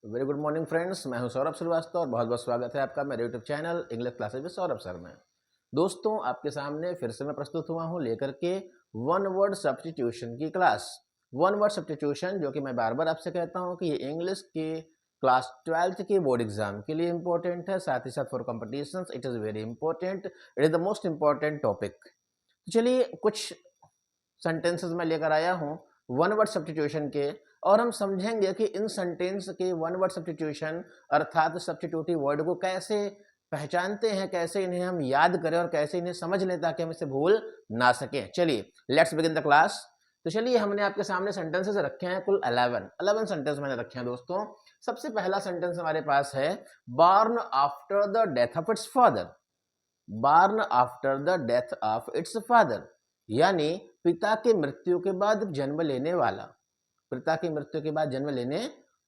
Very good morning friends, मैं हूं सौरभ श्रीवास्तव और बहुत बहुत स्वागत है आपका मेरे YouTube channel English classes with Saurabh sir में। दोस्तों, आपके सामने फिर से मैं प्रस्तुत हुआ हूं लेकर के वन वर्ड सब्स्टिट्यूशन की क्लास। वन वर्ड सब्स्टिट्यूशन, जो कि मैं बार बार आपसे कहता हूं कि ये इंग्लिश के क्लास 12th के बोर्ड एग्जाम के लिए इंपॉर्टेंट है, साथ ही साथ for competition it is very important, it is the most important topic. चलिए, कुछ सेंटेंसेस में लेकर आया हूँ वन वर्ड सब्स्टिट्यूशन के, और हम समझेंगे कि इन सेंटेंस के वन वर्ड सब्स्टिट्यूशन अर्थात सब्स्टिट्यूटिव वर्ड को कैसे पहचानते हैं, कैसे इन्हें हम याद करें और कैसे इन्हें समझ लें ताकि हम इसे भूल ना सकें। चलिए, लेट्स बिगिन द क्लास। तो चलिए, हमने आपके सामने सेंटेंसेस रखे हैं, कुल 11 सेंटेंस मैंने रखे हैं दोस्तों। सबसे पहला सेंटेंस हमारे पास है born after the death of its father. Born after the death of its father यानी पिता की मृत्यु के बाद जन्म लेने वाला। पिता की मृत्यु के बाद जन्म लेने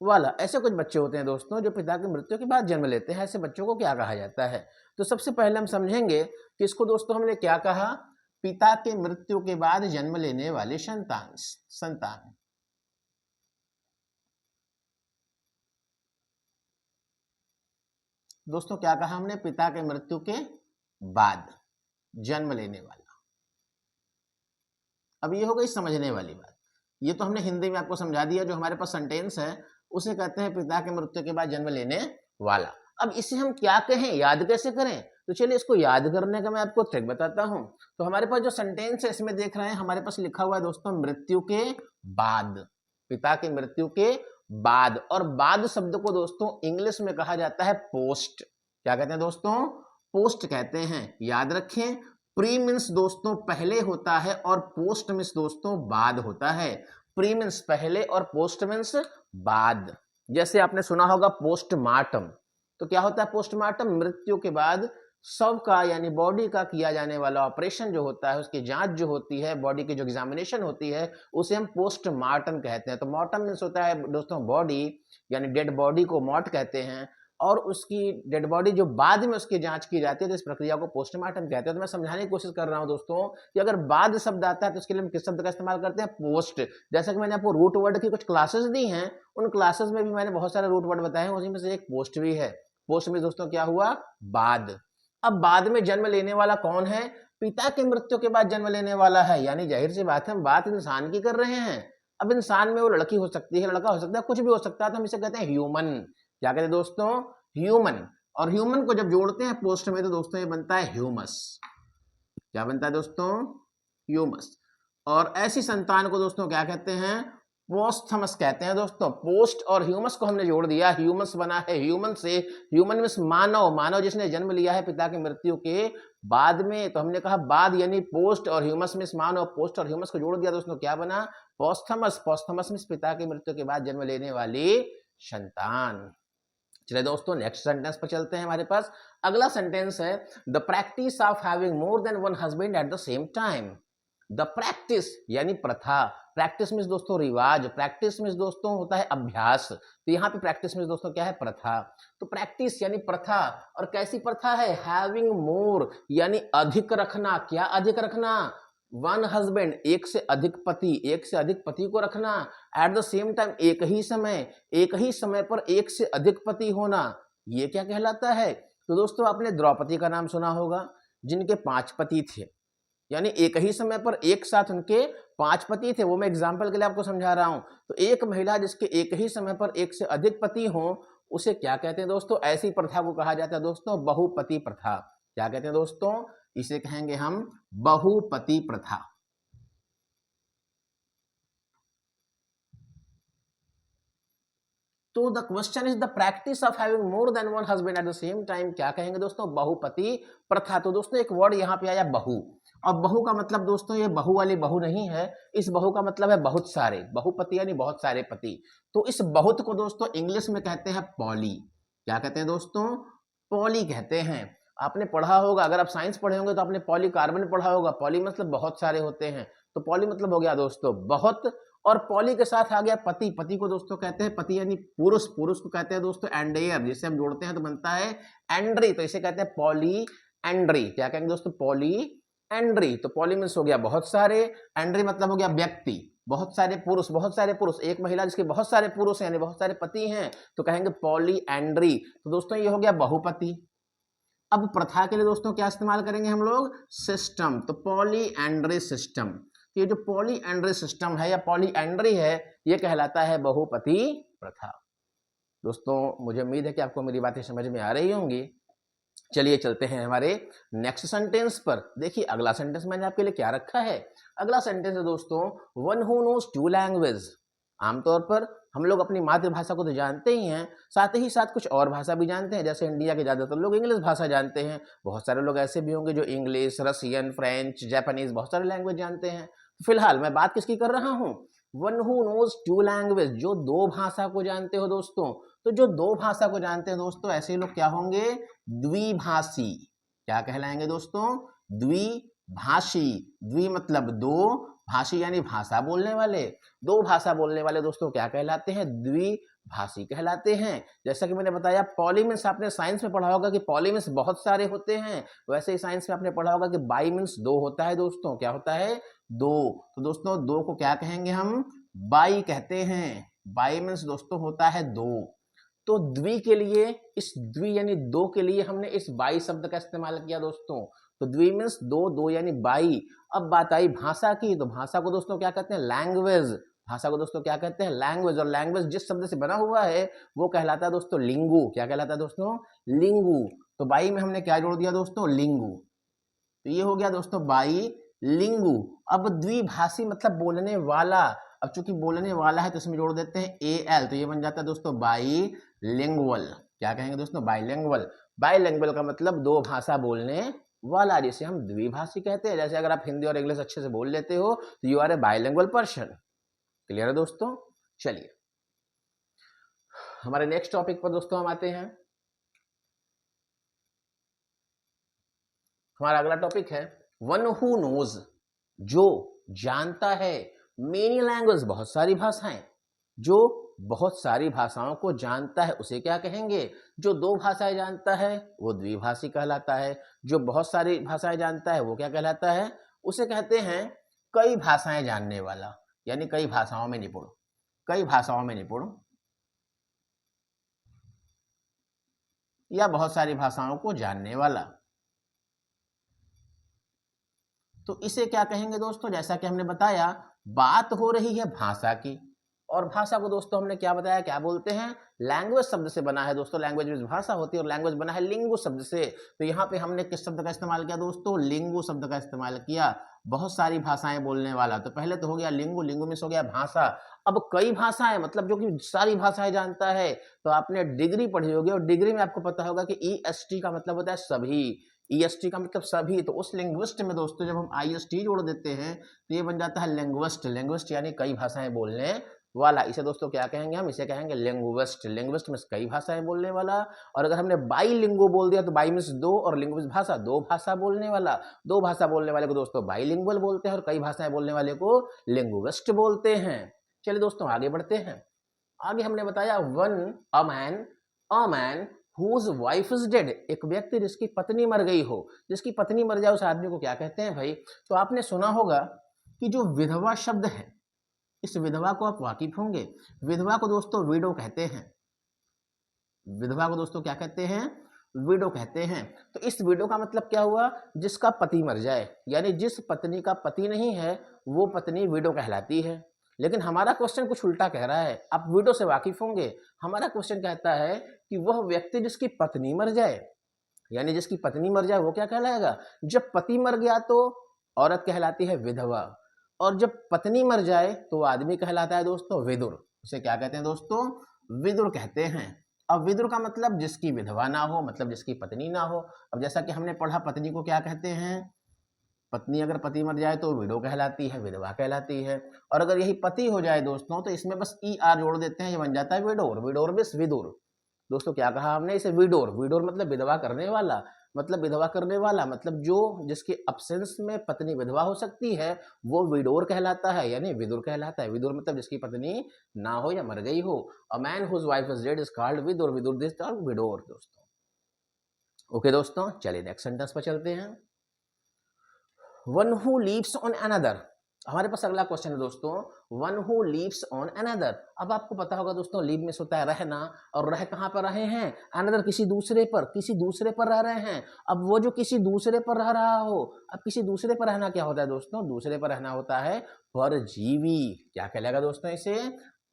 वाला, ऐसे कुछ बच्चे होते हैं दोस्तों जो पिता की मृत्यु के बाद जन्म लेते हैं। ऐसे बच्चों को क्या कहा जाता है? तो सबसे पहले हम समझेंगे कि इसको दोस्तों हमने क्या कहा, पिता की मृत्यु के बाद जन्म लेने वाली संतान। दोस्तों क्या कहा हमने? पिता की मृत्यु के बाद जन्म लेने वाला। अब ये हो गई समझने वाली बात। ये तो हमने हिंदी में आपको समझा दिया। जो हमारे पास सेंटेंस है उसे कहते हैं पिता की मृत्यु के बाद जन्म लेने वाला। अब इसे हम क्या कहें, याद कैसे करें? तो चलिए, इसको याद करने का मैं आपको ट्रिक बताता हूं। तो हमारे पास जो सेंटेंस है इसमें देख रहे हैं, हमारे पास लिखा हुआ है दोस्तों मृत्यु के बाद, पिता की मृत्यु के बाद। और बाद शब्द को दोस्तों इंग्लिश में कहा जाता है पोस्ट। क्या कहते हैं दोस्तों? पोस्ट कहते हैं। याद रखें, प्री मीन्स दोस्तों पहले होता है और पोस्ट मीन्स दोस्तों बाद होता है। प्री मीन्स पहले और पोस्ट मीन्स बाद। जैसे आपने सुना होगा पोस्टमार्टम। तो क्या होता है पोस्टमार्टम? मृत्यु के बाद शव का यानी बॉडी का किया जाने वाला ऑपरेशन जो होता है, उसकी जांच जो होती है, बॉडी की जो एग्जामिनेशन होती है, उसे हम पोस्टमार्टम कहते हैं। तो मार्टम मीन्स होता है दोस्तों बॉडी, यानी डेड बॉडी को मॉर्ट कहते हैं, और उसकी डेड बॉडी जो बाद में उसकी जांच की जाती है तो इस प्रक्रिया को पोस्टमार्टम कहते हैं। तो मैं समझाने की कोशिश कर रहा हूं दोस्तों कि अगर बाद शब्द आता है तो उसके लिए हम किस शब्द का इस्तेमाल करते हैं? पोस्ट। जैसा कि मैंने आपको रूट वर्ड की कुछ क्लासेस दी हैं, उन क्लासेस में भी मैंने बहुत सारे रूट वर्ड बताए हैं, उसी में से एक पोस्ट भी है। पोस्ट में दोस्तों क्या हुआ? बाद। अब बाद में जन्म लेने वाला कौन है? पिता की मृत्यु के बाद जन्म लेने वाला है, यानी जाहिर सी बात है हम बात इंसान की कर रहे हैं। अब इंसान में वो लड़की हो सकती है, लड़का हो सकता है, कुछ भी हो सकता है, तो हम इसे कहते हैं ह्यूमन। क्या कहते हैं दोस्तों? ह्यूमन। और ह्यूमन को जब जोड़ते हैं पोस्ट में तो दोस्तों ये बनता है ह्यूमस। क्या बनता है दोस्तों? ह्यूमस। और ऐसी संतान को दोस्तों क्या कहते हैं? पोस्थमस कहते हैं दोस्तों। पोस्ट और ह्यूमस को हमने जोड़ दिया, ह्यूमस बना है ह्यूमन से। ह्यूमन मीन्स मानव, मानव जिसने जन्म लिया है पिता की मृत्यु के बाद में। तो हमने कहा बाद यानी पोस्ट, और ह्यूमस मीन्स मानव। पोस्ट और ह्यूमस को जोड़ दिया दोस्तों, क्या बना? पोस्थमस। पोस्थमस मीन्स पिता की मृत्यु के बाद जन्म लेने वाली संतान। चलिए दोस्तों, नेक्स्ट सेंटेंस पर चलते हैं। हमारे पास अगला सेंटेंस है the practice of having more than one husband at the same time. The practice यानी प्रथा। प्रैक्टिस मीन्स दोस्तों रिवाज, प्रैक्टिस मीन्स दोस्तों होता है अभ्यास। तो यहाँ पे प्रैक्टिस मीन्स दोस्तों क्या है? प्रथा। तो प्रैक्टिस यानी प्रथा, और कैसी प्रथा है? हैविंग मोर यानी अधिक रखना। क्या अधिक रखना? वन हस्बैंड एक से अधिक पति, एक से अधिक पति को रखना। एट द सेम टाइम एक ही समय पर एक से अधिक पति होना, ये क्या कहलाता है? तो दोस्तों आपने द्रौपदी का नाम सुना होगा, जिनके 5 पति थे, यानी एक ही समय पर एक साथ उनके 5 पति थे। वो मैं एग्जाम्पल के लिए आपको समझा रहा हूं। तो एक महिला जिसके एक ही समय पर एक से अधिक पति हो, उसे क्या कहते हैं दोस्तों? ऐसी प्रथा को कहा जाता है दोस्तों बहुपति प्रथा। क्या कहते हैं दोस्तों? इसे कहेंगे हम बहुपति प्रथा। तो the question is the practice of having more than one husband at the same time, क्या कहेंगे दोस्तों? बहुपति प्रथा। तो दोस्तों एक वर्ड यहाँ पे आया बहु, और बहु का मतलब दोस्तों ये बहु वाली बहु नहीं है, इस बहु का मतलब है बहुत सारे। बहुपति यानी बहुत सारे पति। तो इस बहुत को दोस्तों इंग्लिश में कहते हैं पॉली। क्या कहते हैं दोस्तों? पॉली कहते हैं। आपने पढ़ा होगा, अगर आप साइंस पढ़े होंगे तो आपने पॉलीकार्बन पढ़ा होगा। पॉली मतलब बहुत सारे होते हैं, तो पॉली मतलब हो गया दोस्तों बहुत। और पॉली के साथ आ गया पति। पति को दोस्तों कहते हैं पति यानी पुरुष। पुरुष को कहते हैं दोस्तों एंडेयर, जिसे हम जोड़ते हैं तो बनता है एंड्री, तो इसे कहते हैं पॉली एंड्री। क्या कहेंगे दोस्तों? Polyandry. तो पॉली मीन्स हो गया बहुत सारे, एंड्री मतलब हो गया व्यक्ति। बहुत सारे पुरुष, एक महिला जिसके बहुत सारे पुरुष हैं यानी बहुत सारे पति हैं तो कहेंगे पॉलीएंड्री। तो दोस्तों ये हो गया बहुपति। अब प्रथा के लिए दोस्तों क्या इस्तेमाल करेंगे हम लोग, सिस्टम। तो पॉलीएंड्री सिस्टम, ये जो पॉलीएंड्री सिस्टम है या पॉलीएंड्री है ये कहलाता है बहुपति प्रथा। दोस्तों मुझे उम्मीद है कि आपको मेरी बातें समझ में आ रही होंगी। चलिए चलते हैं हमारे नेक्स्ट सेंटेंस पर। देखिए अगला सेंटेंस मैंने आपके लिए क्या रखा है। अगला सेंटेंस है दोस्तों, one who knows two language. आमतौर पर हम लोग अपनी मातृभाषा को तो जानते ही हैं, साथ ही साथ कुछ और भाषा भी जानते हैं। जैसे इंडिया के ज़्यादातर लोग इंग्लिश भाषा जानते हैं, बहुत सारे लोग ऐसे भी होंगे जो इंग्लिश, रसियन, फ्रेंच, जापानीज बहुत सारे लैंग्वेज जानते हैं। फिलहाल मैं बात किसकी कर रहा हूँ, one who knows two language, जो दो भाषा को जानते हो दोस्तों। तो जो दो भाषा को जानते हैं दोस्तों ऐसे लोग क्या होंगे, द्विभाषी। क्या कहलाएंगे दोस्तों, द्विभाषी। द्वि मतलब दो, भाषी यानी भाषा बोलने वाले। दो भाषा बोलने वाले दोस्तों क्या कहलाते हैं, द्विभाषी कहलाते हैं। जैसा कि मैंने बताया पॉली मीन्स आपने साइंस में पढ़ा होगा कि पॉली मीन्स बहुत सारे होते हैं, वैसे ही साइंस में आपने पढ़ा होगा कि बाई मीन्स दो होता है दोस्तों। क्या होता है, दो। तो दोस्तों दो को क्या कहेंगे हम, बाई कहते हैं। बाई मीन्स दोस्तों होता है दो। तो द्वि के लिए, इस द्वि यानी दो के लिए हमने इस बाई शब्द का इस्तेमाल किया दोस्तों। तो द्वि मीन्स दो, दो यानी बाई। अब बात आई भाषा की, तो भाषा को दोस्तों क्या कहते हैं, लैंग्वेज। भाषा को दोस्तों क्या कहते हैं, लैंग्वेज। और लैंग्वेज जिस शब्द से बना हुआ है वो कहलाता है दोस्तों लिंगु। क्या कहलाता है दोस्तों, लिंगु। तो बाई में हमने क्या जोड़ दिया दोस्तों, लिंगु। तो ये हो गया दोस्तों बाई लिंगु। अब द्विभाषी मतलब बोलने वाला। अब चूंकि बोलने वाला है तो इसमें जोड़ देते हैं एल, तो ये बन जाता है दोस्तों बाई लिंगुअल। क्या कहेंगे दोस्तों, बाईलिंगुअल। बाईलिंगुअल का मतलब दो भाषा बोलने वाला, जिसे हम द्विभाषी कहते हैं। जैसे अगर आप हिंदी और इंग्लिश अच्छे से बोल लेते हो तो you are a bilingual person. Clear है दोस्तों। चलिए हमारे नेक्स्ट टॉपिक पर दोस्तों हम आते हैं। हमारा अगला टॉपिक है वन हु नोज, जो जानता है, मेनी लैंग्वेज बहुत सारी भाषाएं। जो बहुत सारी भाषाओं को जानता है उसे क्या कहेंगे, जो दो भाषाएं जानता है वो द्विभाषी कहलाता है। जो बहुत सारी भाषाएं जानता है वो क्या कहलाता है, उसे कहते हैं कई भाषाएं जानने वाला, यानी कई भाषाओं में निपुण। कई भाषाओं में निपुण या बहुत सारी भाषाओं को जानने वाला, तो इसे क्या कहेंगे दोस्तों। जैसा कि हमने बताया बात हो रही है भाषा की, और भाषा को दोस्तों हमने क्या बताया, क्या बोलते हैं, लैंग्वेज शब्द से बना है दोस्तों। लैंग्वेज में भाषा होती है और लैंग्वेज बना है लिंगु शब्द से। तो यहाँ पे हमने किस शब्द का इस्तेमाल किया दोस्तों, लिंगु शब्द का इस्तेमाल किया। बहुत सारी भाषाएं बोलने वाला, तो पहले तो हो गया लिंगु, लिंगु में हो गया भाषा। अब कई भाषाएं मतलब जो कि सारी भाषाएं जानता है। तो आपने डिग्री पढ़ी होगी और डिग्री में आपको पता होगा कि EST का मतलब होता है सभी। EST का मतलब सभी। तो उस लिंग्विस्ट में दोस्तों जब हम IST जोड़ देते हैं तो ये बन जाता है लिंग्विस्ट। लिंग्विस्ट यानी कई भाषाएं बोलने वाला। इसे दोस्तों क्या कहेंगे हम, इसे कहेंगे लिंग्विस्ट। लिंग्विस्ट में कई भाषाएं बोलने वाला। और अगर हमने बाईलिंगु बोल दिया तो बाई मीन्स दो, और लिंग्विस्ट भाषा, दो भाषा बोलने वाला। दो भाषा बोलने वाले को दोस्तों बाईलिंगुअल बोलते हैं और कई भाषाएं बोलने वाले को लिंग्विस्ट बोलते हैं। चलिए दोस्तों आगे बढ़ते हैं। आगे हमने बताया a man whose wife is dead, एक व्यक्ति जिसकी पत्नी मर गई हो। जिसकी पत्नी मर जाए उस आदमी को क्या कहते हैं भाई। तो आपने सुना होगा कि जो विधवा शब्द है, इस विधवा को आप वाकिफ होंगे। विधवा को दोस्तों विडो कहते हैं। विधवा को दोस्तों क्या कहते हैं, विडो कहते हैं। तो इस विडो का मतलब क्या हुआ, जिसका पति मर जाए, यानी जिस पत्नी का पति नहीं है वो पत्नी विडो कहलाती है। लेकिन हमारा क्वेश्चन कुछ उल्टा कह रहा है। आप विडो से वाकिफ होंगे। हमारा क्वेश्चन कहता है कि वह व्यक्ति जिसकी पत्नी मर जाए, यानी जिसकी पत्नी मर जाए वो क्या कहलाएगा। जब पति मर गया तो औरत कहलाती है विधवा, और जब पत्नी मर जाए तो आदमी कहलाता है दोस्तों विदुर। उसे क्या कहते हैं दोस्तों, विदुर कहते हैं। अब विदुर का मतलब जिसकी विधवा ना हो, मतलब जिसकी पत्नी ना हो। अब जैसा कि हमने पढ़ा पत्नी को क्या कहते हैं, पत्नी अगर पति मर जाए तो विडो कहलाती है, विधवा कहलाती है। और अगर यही पति हो जाए दोस्तों तो इसमें बस ER जोड़ देते हैं, ये बन जाता है विडोर। Widower means Vidur. दोस्तों क्या कहा हमने, इसे विडोर। विडोर मतलब विधवा करने वाला। मतलब विधवा करने वाला मतलब जो जिसके अब्सेंस में पत्नी विधवा हो सकती है वो विडोर कहलाता है, यानी विदुर कहलाता है। विदुर मतलब जिसकी पत्नी ना हो या मर गई हो। A man whose wife is dead is called विदुर। विदुर दिस और विडोर दोस्तों। ओके दोस्तों, चलिए नेक्स्ट सेंटेंस पर चलते हैं। One who lives on another, हमारे पास अगला क्वेश्चन है दोस्तों, one who lives on another. अब आपको पता होगा दोस्तों, लीव में होता है रहना, और रह कहाँ पर रहे हैं, अनदर किसी दूसरे पर, किसी दूसरे पर रह रहे हैं। अब वो जो किसी दूसरे पर रह रहा हो, अब किसी दूसरे पर रहना क्या होता है दोस्तों, दूसरे पर रहना होता है परजीवी। क्या कहलाएगा दोस्तों इसे,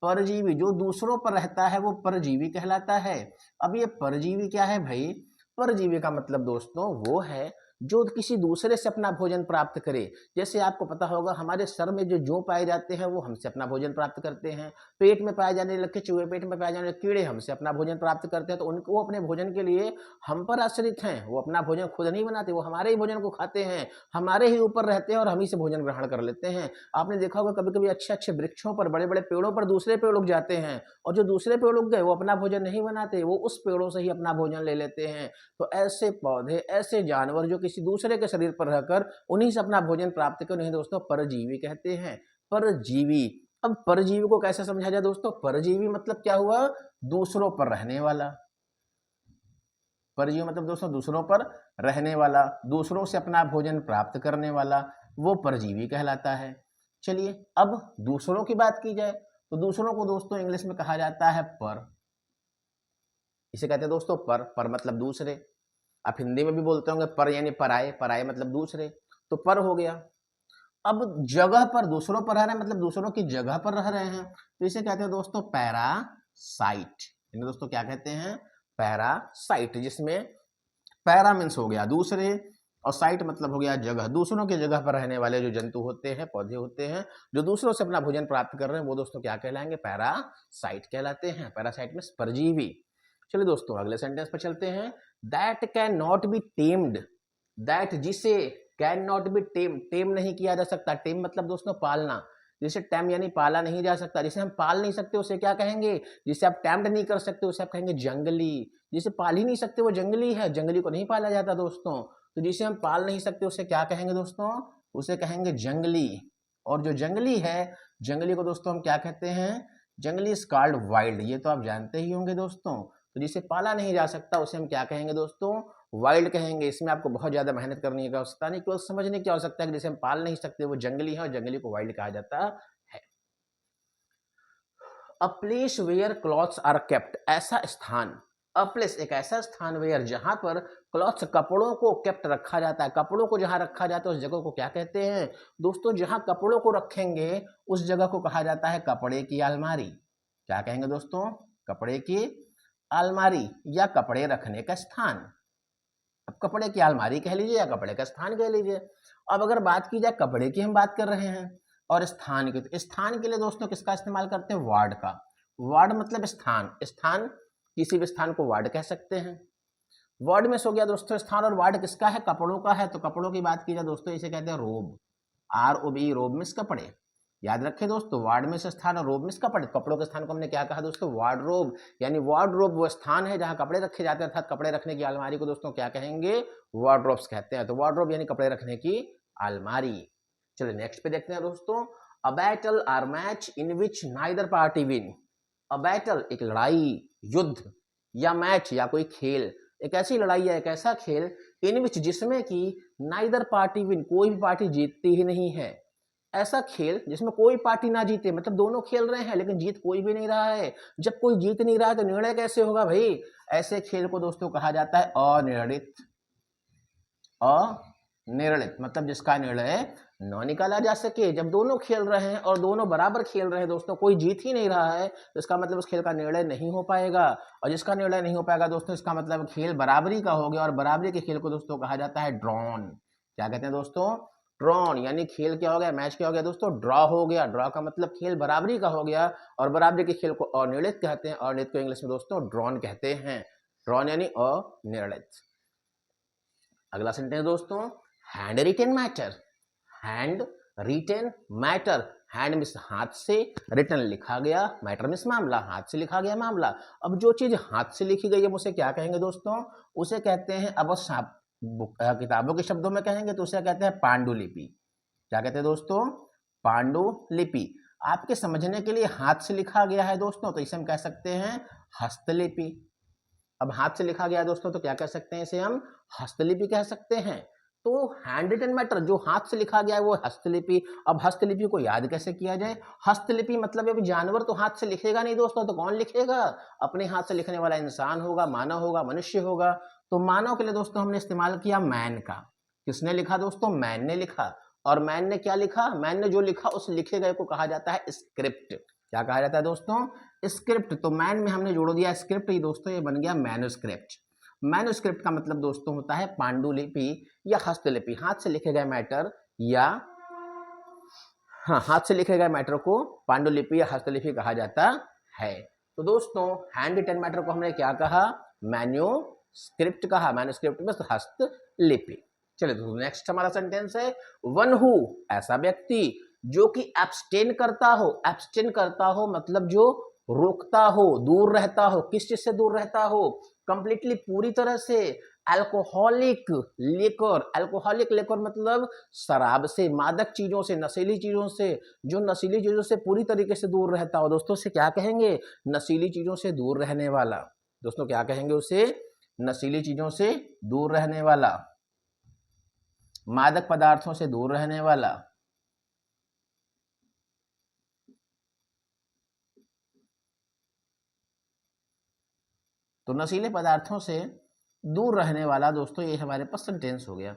परजीवी। जो दूसरों पर रहता है वो परजीवी कहलाता है। अब ये परजीवी क्या है भाई, परजीवी का मतलब दोस्तों वो है जो किसी दूसरे से अपना भोजन प्राप्त करे। जैसे आपको पता होगा, हमारे सर में जो पाए जाते हैं वो हमसे अपना भोजन प्राप्त करते हैं। पेट में पाए जाने लगे चूहे, पेट में पाए जाने लगे कीड़े हमसे अपना भोजन प्राप्त करते हैं। तो उनको, वो अपने भोजन के लिए हम पर आश्रित हैं, वो अपना भोजन खुद नहीं बनाते, वो हमारे ही भोजन को खाते हैं, हमारे ही ऊपर रहते हैं और हम ही से भोजन ग्रहण कर लेते हैं। आपने देखा होगा कभी कभी अच्छे अच्छे वृक्षों पर, बड़े बड़े पेड़ों पर दूसरे पेड़ उग जाते हैं, और जो दूसरे पेड़ उग गए वो अपना भोजन नहीं बनाते, वो उस पेड़ों से ही अपना भोजन ले लेते हैं। तो ऐसे पौधे, ऐसे जानवर जो किसी दूसरे के शरीर पर रहकर उन्हीं से अपना भोजन प्राप्त कर, उन्हें दोस्तों परजीवी कहते हैं। परजीवी। अब परजीवी को कैसे समझा जाए दोस्तों, परजीवी मतलब क्या हुआ, दूसरों पर रहने वाला। परजीवी मतलब दोस्तों दूसरों पर रहने वाला, दूसरों से अपना भोजन प्राप्त करने वाला, वो परजीवी कहलाता है। चलिए अब दूसरों की बात की जाए तो दूसरों को दोस्तों इंग्लिश में कहा जाता है पर। इसे कहते हैं दोस्तों पर मतलब दूसरे। आप हिंदी में भी बोलते होंगे पर यानी पराये, पराये मतलब दूसरे, तो पर हो गया। अब जगह पर, दूसरों पर रह रहे हैं मतलब दूसरों की जगह पर रह रहे हैं, तो इसे कहते हैं दोस्तों पैरासाइट। इन्हें दोस्तों क्या कहते हैं, पैरासाइट, जिसमें पैरा मीन्स हो गया दूसरे, और साइट मतलब हो गया जगह। दूसरों की जगह पर रहने वाले जो जंतु होते हैं, पौधे होते हैं, जो दूसरों से अपना भोजन प्राप्त कर रहे हैं, वो दोस्तों क्या कहलाएंगे, पैरासाइट कहलाते हैं। पैरासाइट मीन्स परजीवी। चलिए दोस्तों अगले सेंटेंस पर चलते हैं। That can not be tamed. That जिसे, कैन नॉट बी टेम, टेम नहीं किया जा सकता। टेम मतलब दोस्तों पालना। जिसे टैम यानी पाला नहीं जा सकता, जिसे हम पाल नहीं सकते उसे क्या कहेंगे, जिसे आप टैम्ड नहीं कर सकते उसे आप कहेंगे जंगली। जिसे पाल ही नहीं सकते वो जंगली है, जंगली को नहीं पाला जाता दोस्तों। तो जिसे हम पाल नहीं सकते उसे क्या कहेंगे दोस्तों, उसे कहेंगे जंगली। और जो जंगली है, जंगली को दोस्तों हम क्या कहते हैं, जंगली इज कॉल्ड वाइल्ड। ये तो आप जानते ही होंगे दोस्तों। तो जिसे पाला नहीं जा सकता उसे हम क्या कहेंगे दोस्तों, वाइल्ड कहेंगे। इसमें आपको बहुत ज्यादा मेहनत करने की आवश्यकता नहीं, केवल समझने की आवश्यकता है कि जिसे हम पाल नहीं सकते वो जंगली है, और जंगली को वाइल्ड कहा जाता है। A place where clothes are kept, ऐसा स्थान। अ प्लेस एक ऐसा स्थान, वेयर जहां पर क्लॉथ्स कपड़ों को केप्ट रखा जाता है। कपड़ों को जहां रखा जाता है उस जगह को क्या कहते हैं दोस्तों, जहां कपड़ों को रखेंगे उस जगह को कहा जाता है कपड़े की अलमारी। क्या कहेंगे दोस्तों, कपड़े की अलमारी या कपड़े रखने का स्थान। अब कपड़े की अलमारी कह लीजिए या कपड़े का स्थान कह लीजिए। अब अगर बात की जाए, कपड़े की हम बात कर रहे हैं, और स्थान की, तो स्थान के लिए दोस्तों किसका इस्तेमाल करते हैं, वार्ड का। वार्ड मतलब स्थान, स्थान, किसी भी स्थान को वार्ड कह सकते हैं। वर्ड में सो गया दोस्तों स्थान, और वार्ड किसका है, कपड़ों का है। तो कपड़ों की बात की जाए दोस्तों, इसे कहते हैं रोब। ROB, रोब मीन्स कपड़े। याद रखें दोस्तों, वार्ड में से स्थान और रोब मीन्स कपड़े। कपड़ों के स्थान को हमने क्या कहा दोस्तों, वार्डरोब। यानी वार्डरोब वो स्थान है जहां कपड़े रखे जाते हैं, अर्थात कपड़े रखने की अलमारी को दोस्तों क्या कहेंगे, वार्डरोब्स कहते हैं। तो वार्डरोब यानी कपड़े रखने की अलमारी। चलिए नेक्स्ट पे देखते हैं दोस्तों। A battle or match in which neither party win. A battle एक लड़ाई, युद्ध, या मैच या कोई खेल, एक ऐसी लड़ाई या एक ऐसा खेल, इन विच जिसमें कि नाइदर पार्टी विन, कोई भी पार्टी जीतती ही नहीं है। ऐसा खेल जिसमें कोई पार्टी ना जीते, मतलब दोनों खेल रहे हैं लेकिन जीत कोई भी नहीं रहा है। जब कोई जीत नहीं रहा है तो निर्णय कैसे होगा भाई, ऐसे खेल को दोस्तों कहा जाता है अनिर्णित। अनिर्णित मतलब जिसका निर्णय न निकाला जा सके। जब दोनों खेल रहे हैं और दोनों बराबर खेल रहे हैं दोस्तों, कोई जीत ही नहीं रहा है, तो इसका मतलब उस खेल का निर्णय नहीं हो पाएगा। और जिसका निर्णय नहीं हो पाएगा दोस्तों, इसका मतलब खेल बराबरी का हो गया, और बराबरी के खेल को दोस्तों कहा जाता है ड्रॉन। क्या कहते हैं दोस्तों, ड्रॉन। यानी खेल क्या हो गया, मैच क्या हो गया दोस्तों, ड्रॉ हो गया। ड्रॉ का मतलब खेल बराबरी का हो गया, और बराबरी के खेल को अनिर्णित कहते हैं। अनिर्णित को इंग्लिश में दोस्तों ड्रॉन कहते हैं। ड्रॉन यानी अनिर्णित। अगला सेंटेंस दोस्तों, hand retain matter. Hand retain matter, hand means हाथ से, रिटन लिखा गया, मैटर मीन्स मामला, हाथ से लिखा गया मामला। अब जो चीज हाथ से लिखी गई है उसे क्या कहेंगे दोस्तों, उसे कहते हैं, अब किताबों के शब्दों में कहेंगे तो उसे कहते हैं पांडुलिपि। क्या कहते हैं दोस्तों, पांडुलिपि। आपके समझने के लिए हाथ से लिखा गया है दोस्तों, तो इसे हम कह सकते हैं हस्तलिपि। अब हाथ से लिखा गया है दोस्तों, तो क्या कह सकते हैं, इसे हम हस्तलिपि कह सकते हैं। तो हैंड रिटन मैटर जो हाथ से लिखा गया है वो हस्तलिपि। अब हस्तलिपि को याद कैसे किया जाए? हस्तलिपि मतलब अब जानवर तो हाथ से लिखेगा नहीं दोस्तों, तो कौन लिखेगा? अपने हाथ से लिखने वाला इंसान होगा, मानव होगा, मनुष्य होगा। तो मानव के लिए दोस्तों हमने इस्तेमाल किया मैन का। किसने लिखा दोस्तों? मैन ने लिखा। और मैन ने क्या लिखा? मैन ने जो लिखा उस लिखे गए को कहा जाता है स्क्रिप्ट। क्या कहा जाता है दोस्तों? स्क्रिप्ट। तो मैन में हमने जोड़ दिया स्क्रिप्ट, ये दोस्तों ये बन गया मैन्युस्क्रिप्ट। मैन्युस्क्रिप्ट का मतलब दोस्तों होता है पांडुलिपि या हस्तलिपि। हाथ से लिखे गए मैटर या हाथ से लिखे गए मैटर को पांडुलिपि या हस्तलिपि कहा जाता है। तो दोस्तों हैंड रिटन मैटर को हमने क्या कहा? मैन्युस्क्रिप्ट कहा। मैन्युस्क्रिप्ट में हस्तलिपि। चलिए दोस्तों नेक्स्ट हमारा सेंटेंस है वन हु, ऐसा व्यक्ति जो कि एब्सटेन करता हो। एब्सटेन करता हो मतलब जो रोकता हो, दूर रहता हो। किस चीज से दूर रहता हो? कंप्लीटली, पूरी तरह से। अल्कोहलिक लिकर, अल्कोहलिक लिकर मतलब शराब से, मादक चीजों से, नशीली चीजों से। जो नशीली चीजों से पूरी तरीके से दूर रहता हो दोस्तों से क्या कहेंगे? नशीली चीजों से दूर रहने वाला। दोस्तों क्या कहेंगे उसे? नशीली चीजों से दूर रहने वाला, मादक पदार्थों से दूर रहने वाला। तो नशीले पदार्थों से दूर रहने वाला दोस्तों ये हमारे पास सेंटेंस हो गया।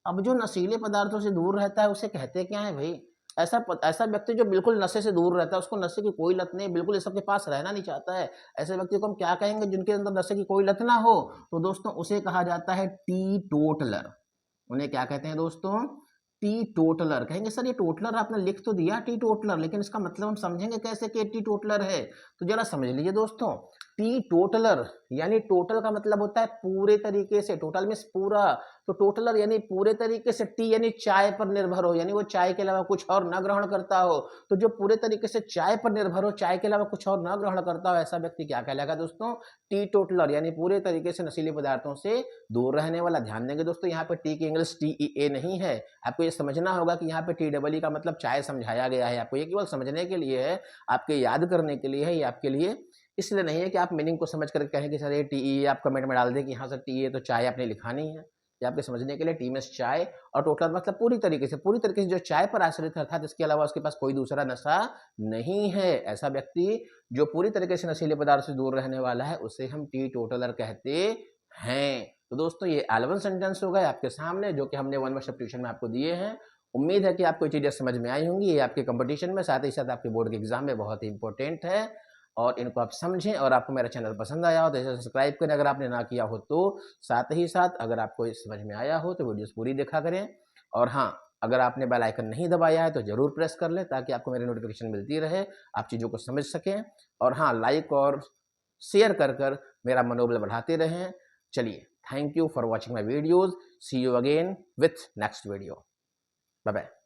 अब जो नशीले पदार्थों से दूर रहता है उसे कहते क्या है भाई? ऐसा व्यक्ति जो बिल्कुल नशे से दूर रहता है, उसको नशे की कोई लत नहीं, बिल्कुल इस सबके पास रहना नहीं चाहता है। ऐसे व्यक्ति को हम क्या कहेंगे? जिनके अंदर नशे की कोई लत ना हो। तो दोस्तों उसे कहा जाता है टी टोटलर। उन्हें क्या कहते हैं दोस्तों? T toddler. कहेंगे सर ये टोटलर आपने लिख तो दिया टी टोटलर, लेकिन इसका मतलब हम समझेंगे कैसे कि टी टोटलर है? तो जरा समझ लीजिए दोस्तों, टी टोटलर यानी टोटल का मतलब होता है पूरे तरीके से, टोटल मींस पूरा। तो टोटलर यानी पूरे तरीके से। टी यानी चाय पर निर्भर हो, यानी वो चाय के अलावा कुछ और न ग्रहण करता हो। तो जो पूरे तरीके से चाय पर निर्भर हो, चाय के अलावा कुछ और न ग्रहण करता हो, ऐसा व्यक्ति क्या कहलाएगा दोस्तों? टी टोटलर यानी पूरे तरीके से नशीले पदार्थों से दूर रहने वाला। ध्यान देंगे दोस्तों यहाँ पे टी की इंग्लिश TEA नहीं है। आपको ये समझना होगा कि यहाँ पे TEE का मतलब चाय समझाया गया है। आपको ये केवल समझने के लिए है, आपके याद करने के लिए है, ये आपके लिए इसलिए नहीं है कि आप मीनिंग को समझ कर कहें कि सर ये TEA आप कमेंट में डाल दें कि हाँ सर TEA तो चाय आपने लिखा नहीं है। ये आपके समझने के लिए टी में चाय और टोटल मतलब पूरी तरीके से जो चाय पर आश्रित है, अर्थात इसके अलावा उसके पास कोई दूसरा नशा नहीं है। ऐसा व्यक्ति जो पूरी तरीके से नशीले पदार्थ से दूर रहने वाला है उसे हम टी टोटलर कहते हैं। तो दोस्तों ये 11 सेंटेंस हो गए आपके सामने जो कि हमने वन वर्ड सब्स्टिट्यूशन में आपको दिए हैं। उम्मीद है कि आपको ये चीज़ें समझ में आई होंगी। ये आपके कंपटीशन में, साथ ही साथ आपके बोर्ड के एग्जाम में बहुत ही इंपॉर्टेंट है और इनको आप समझें। और आपको मेरा चैनल पसंद आया हो तो इसे सब्सक्राइब करें अगर आपने ना किया हो तो। साथ ही साथ अगर आपको ये समझ में आया हो तो वीडियोस पूरी देखा करें। और हाँ, अगर आपने बेल आइकन नहीं दबाया है तो ज़रूर प्रेस कर लें ताकि आपको मेरी नोटिफिकेशन मिलती रहे, आप चीज़ों को समझ सकें। और हाँ, लाइक और शेयर कर मेरा मनोबल बढ़ाते रहें। चलिए, thank you for watching my videos. See you again with next video. Bye bye.